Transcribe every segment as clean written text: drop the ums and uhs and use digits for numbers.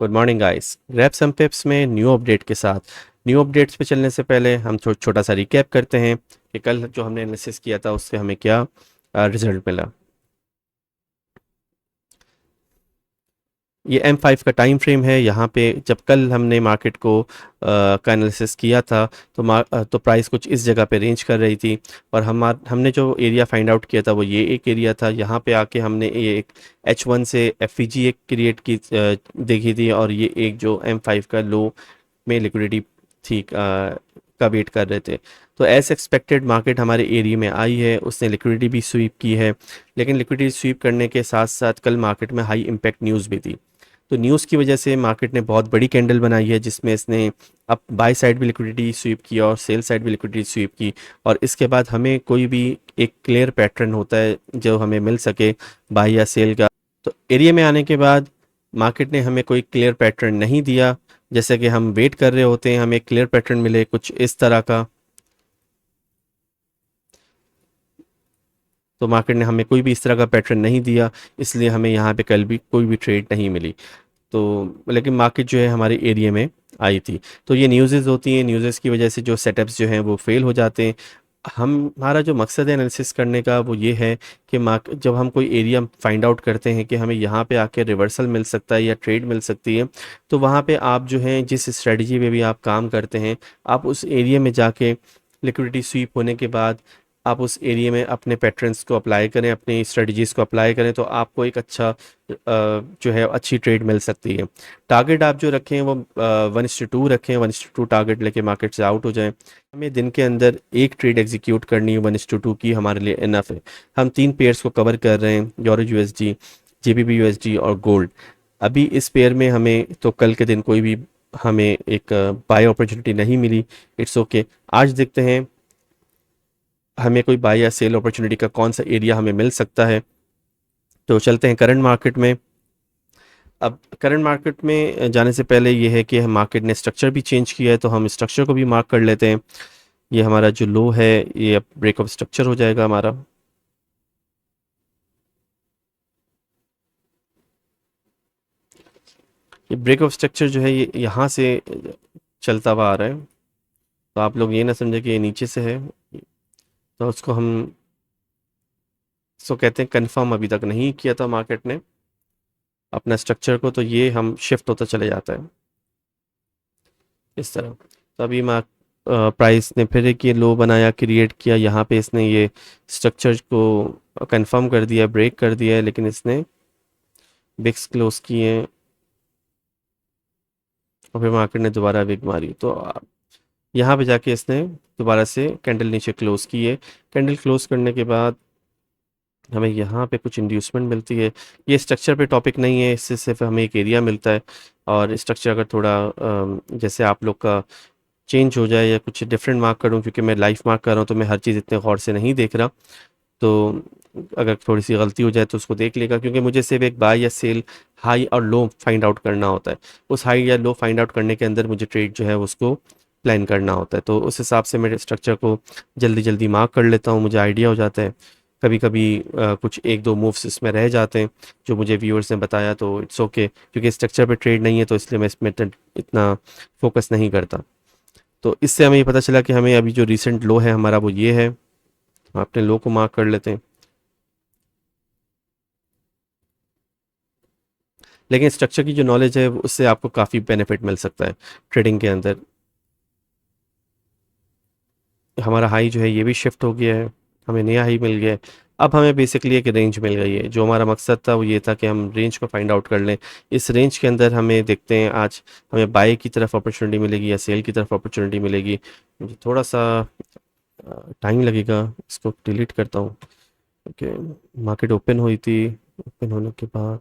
Good morning guys. Grab सम पिप्स में new update के साथ न्यू अपडेट्स पे चलने से पहले हम छोटा सा रिकैप करते हैं कि कल जो हमने एनालिसिस किया था उससे हमें क्या रिजल्ट मिला। ये M5 का टाइम फ्रेम है। यहाँ पे जब कल हमने मार्केट को का एनालिसिस किया था तो प्राइस कुछ इस जगह पे रेंज कर रही थी और हमने जो एरिया फाइंड आउट किया था वो ये एक एरिया था। यहाँ पे आके हमने ये एक H1 से FVG एक क्रिएट की देखी थी और ये एक जो M5 का लो में लिक्विडिटी थी का वेट कर रहे थे। तो एज एक्सपेक्टेड मार्केट हमारे एरिया में आई है, उसने लिक्विडिटी भी स्वीप की है। लेकिन लिक्विडिटी स्वीप करने के साथ साथ कल मार्केट में हाई इम्पैक्ट न्यूज़ भी थी। तो न्यूज़ की वजह से मार्केट ने बहुत बड़ी कैंडल बनाई है जिसमें इसने अब बाय साइड भी लिक्विडिटी स्वीप की और सेल साइड भी लिक्विडिटी स्वीप की। और इसके बाद हमें कोई भी एक क्लियर पैटर्न होता है जो हमें मिल सके बाय या सेल का। तो एरिया में आने के बाद मार्केट ने हमें कोई क्लियर पैटर्न नहीं दिया। जैसे कि हम वेट कर रहे होते हैं हमें क्लियर पैटर्न मिले कुछ इस तरह का, तो मार्केट ने हमें कोई भी इस तरह का पैटर्न नहीं दिया। इसलिए हमें यहाँ पे कल भी कोई भी ट्रेड नहीं मिली। तो लेकिन मार्केट जो है हमारे एरिया में आई थी। तो ये न्यूज़ेस होती हैं, न्यूज़ेस की वजह से जो सेटअप्स जो हैं वो फेल हो जाते हैं। हमारा जो मकसद है एनालिसिस करने का वो ये है कि जब हम कोई एरिया फाइंड आउट करते हैं कि हमें यहाँ पे आके रिवर्सल मिल सकता है या ट्रेड मिल सकती है, तो वहाँ पे आप जो हैं जिस स्ट्रेटजी में भी आप काम करते हैं आप उस एरिया में जाके लिक्विडिटी स्वीप होने के बाद आप उस एरिया में अपने पैटर्न्स को अप्लाई करें, अपनी स्ट्रेटजीज़ को अप्लाई करें, तो आपको एक अच्छा जो है अच्छी ट्रेड मिल सकती है। टारगेट आप जो रखें वो 1:2 रखें, 1:2 टारगेट लेके मार्केट से आउट हो जाएं। हमें दिन के अंदर एक ट्रेड एग्जीक्यूट करनी है 1:2 की, हमारे लिए इनफ है। हम 3 पेयर्स को कवर कर रहे हैं, यूरो USD, JPY USD और गोल्ड। अभी इस पेयर में हमें तो कल के दिन कोई भी हमें एक बाय अपॉर्चुनिटी नहीं मिली। It's okay. आज देखते हैं हमें कोई बाय या सेल अपॉर्चुनिटी का कौन सा एरिया हमें मिल सकता है। तो चलते हैं करंट मार्केट में। अब करंट मार्केट में जाने से पहले ये है कि मार्केट ने स्ट्रक्चर भी चेंज किया है, तो हम स्ट्रक्चर को भी मार्क कर लेते हैं। ये हमारा जो लो है ये अब ब्रेकअप स्ट्रक्चर हो जाएगा हमारा। ये ब्रेकअप स्ट्रक्चर जो है ये यहाँ से चलता हुआ आ रहा है, तो आप लोग ये ना समझे कि ये नीचे से है। तो उसको हम इसको कहते हैं कंफर्म अभी तक नहीं किया था मार्केट ने अपना स्ट्रक्चर को, तो ये हम शिफ्ट होता चले जाता है इस तरह। तो अभी प्राइस ने फिर एक ये लो बनाया, क्रिएट किया, यहाँ पे इसने ये स्ट्रक्चर को कंफर्म कर दिया, ब्रेक कर दिया है, लेकिन इसने बिक्स क्लोज किए और फिर मार्केट ने दोबारा बिग मारी। तो यहाँ पे जाके इसने दोबारा से कैंडल नीचे क्लोज की है। कैंडल क्लोज करने के बाद हमें यहाँ पे कुछ इंड्यूसमेंट मिलती है। ये स्ट्रक्चर पे टॉपिक नहीं है, इससे सिर्फ हमें एक एरिया मिलता है। और स्ट्रक्चर अगर थोड़ा जैसे आप लोग का चेंज हो जाए या कुछ डिफरेंट मार्क करूँ, क्योंकि मैं लाइफ मार्क कर रहा हूँ तो मैं हर चीज़ इतने गौर से नहीं देख रहा। तो अगर थोड़ी सी गलती हो जाए तो उसको देख लेगा, क्योंकि मुझे सिर्फ एक बाय या सेल हाई और लो फाइंड आउट करना होता है। उस हाई या लो फाइंड आउट करने के अंदर मुझे ट्रेड जो है उसको प्लान करना होता है। तो उस हिसाब से मैं स्ट्रक्चर को जल्दी जल्दी मार्क कर लेता हूँ, मुझे आइडिया हो जाता है। कभी कभी कुछ एक दो मूव्स इसमें रह जाते हैं जो मुझे व्यूअर्स ने बताया, तो इट्स ओके, क्योंकि स्ट्रक्चर पे ट्रेड नहीं है तो इसलिए मैं इसमें इतना फोकस नहीं करता। तो इससे हमें ये पता चला कि हमें अभी जो रिसेंट लो है हमारा वो ये है। हम अपने लो को मार्क कर लेते हैं। लेकिन स्ट्रक्चर की जो नॉलेज है उससे आपको काफ़ी बेनिफिट मिल सकता है ट्रेडिंग के अंदर। हमारा हाई जो है ये भी शिफ्ट हो गया है, हमें नया हाई मिल गया है। अब हमें बेसिकली एक रेंज मिल गई है। जो हमारा मकसद था वो ये था कि हम रेंज को फाइंड आउट कर लें। इस रेंज के अंदर हमें देखते हैं आज हमें बाय की तरफ अपॉर्चुनिटी मिलेगी या सेल की तरफ अपॉर्चुनिटी मिलेगी। मुझे थोड़ा सा टाइम लगेगा, इसको डिलीट करता हूँ। ओके, मार्केट ओपन हुई थी, ओपन होने के बाद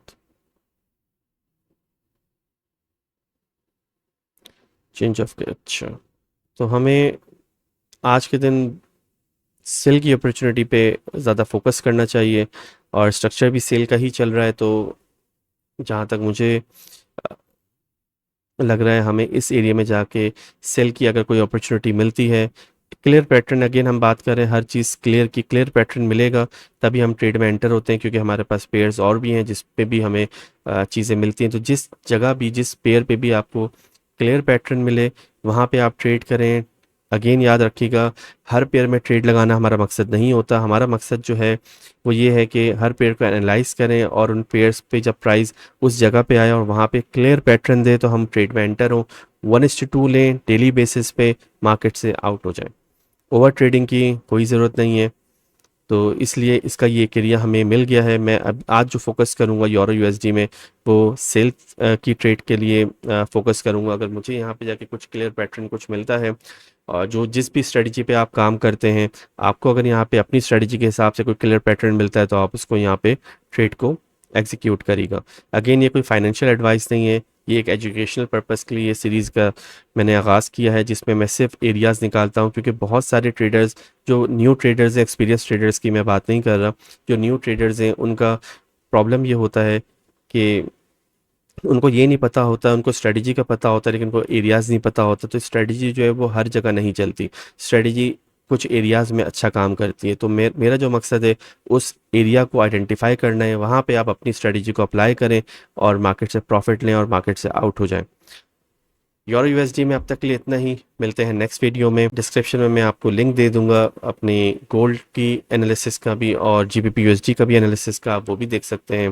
चेंज ऑफ के अच्छा, तो हमें आज के दिन सेल की अपॉर्चुनिटी पे ज़्यादा फोकस करना चाहिए। और स्ट्रक्चर भी सेल का ही चल रहा है, तो जहाँ तक मुझे अ, लग रहा है हमें इस एरिया में जाके सेल की अगर कोई अपॉर्चुनिटी मिलती है क्लियर पैटर्न, अगेन हम बात कर रहे हैं हर चीज़ क्लियर की, क्लियर पैटर्न मिलेगा तभी हम ट्रेड में एंटर होते हैं, क्योंकि हमारे पास पेयर्स और भी हैं जिस पे भी हमें चीज़ें मिलती हैं। तो जिस जगह भी, जिस पेयर पे भी आपको क्लियर पैटर्न मिले वहाँ पे आप ट्रेड करें। अगेन याद रखिएगा, हर पेयर में ट्रेड लगाना हमारा मकसद नहीं होता। हमारा मकसद जो है वो ये है कि हर पेयर को एनालाइज करें और उन पेयर्स पे जब प्राइस उस जगह पे आए और वहाँ पे क्लियर पैटर्न दे तो हम ट्रेड में एंटर हों। 1:2 लें, डेली बेसिस पे मार्केट से आउट हो जाएं। ओवर ट्रेडिंग की कोई ज़रूरत नहीं है। तो इसलिए इसका ये एरिया हमें मिल गया है। मैं अब आज जो फोकस करूंगा यूरो यूएसडी में, वो सेल की ट्रेड के लिए फोकस करूंगा। अगर मुझे यहाँ पे जाके कुछ क्लियर पैटर्न कुछ मिलता है, और जो जिस भी स्ट्रेटजी पे आप काम करते हैं, आपको अगर यहाँ पे अपनी स्ट्रेटजी के हिसाब से कोई क्लियर पैटर्न मिलता है तो आप उसको यहाँ पे ट्रेड को एग्जीक्यूट करेगा। अगेन ये कोई फाइनेंशियल एडवाइस नहीं है, ये एक एजुकेशनल पर्पस के लिए ये सीरीज़ का मैंने आगाज़ किया है, जिसमें मैं सिर्फ एरियाज़ निकालता हूँ। क्योंकि बहुत सारे ट्रेडर्स, जो न्यू ट्रेडर्स हैं, एक्सपीरियंस ट्रेडर्स की मैं बात नहीं कर रहा, जो न्यू ट्रेडर्स हैं उनका प्रॉब्लम ये होता है कि उनको ये नहीं पता होता, उनको स्ट्रेटजी का पता होता है लेकिन उनको एरियाज़ नहीं पता होता। तो स्ट्रेटजी जो है वो हर जगह नहीं चलती, स्ट्रेटजी कुछ एरियाज़ में अच्छा काम करती है। तो मेरा जो मकसद है उस एरिया को आइडेंटिफाई करना है, वहाँ पे आप अपनी स्ट्रेटजी को अप्लाई करें और मार्केट से प्रॉफिट लें और मार्केट से आउट हो जाएं। यूरो यूएसडी में अब तक के लिए इतना ही। मिलते हैं नेक्स्ट वीडियो में। डिस्क्रिप्शन में मैं आपको लिंक दे दूंगा अपने गोल्ड की एनालिसिस का भी और जीबीपी यूएसडी का भी एनालिसिस का, आप वो भी देख सकते हैं।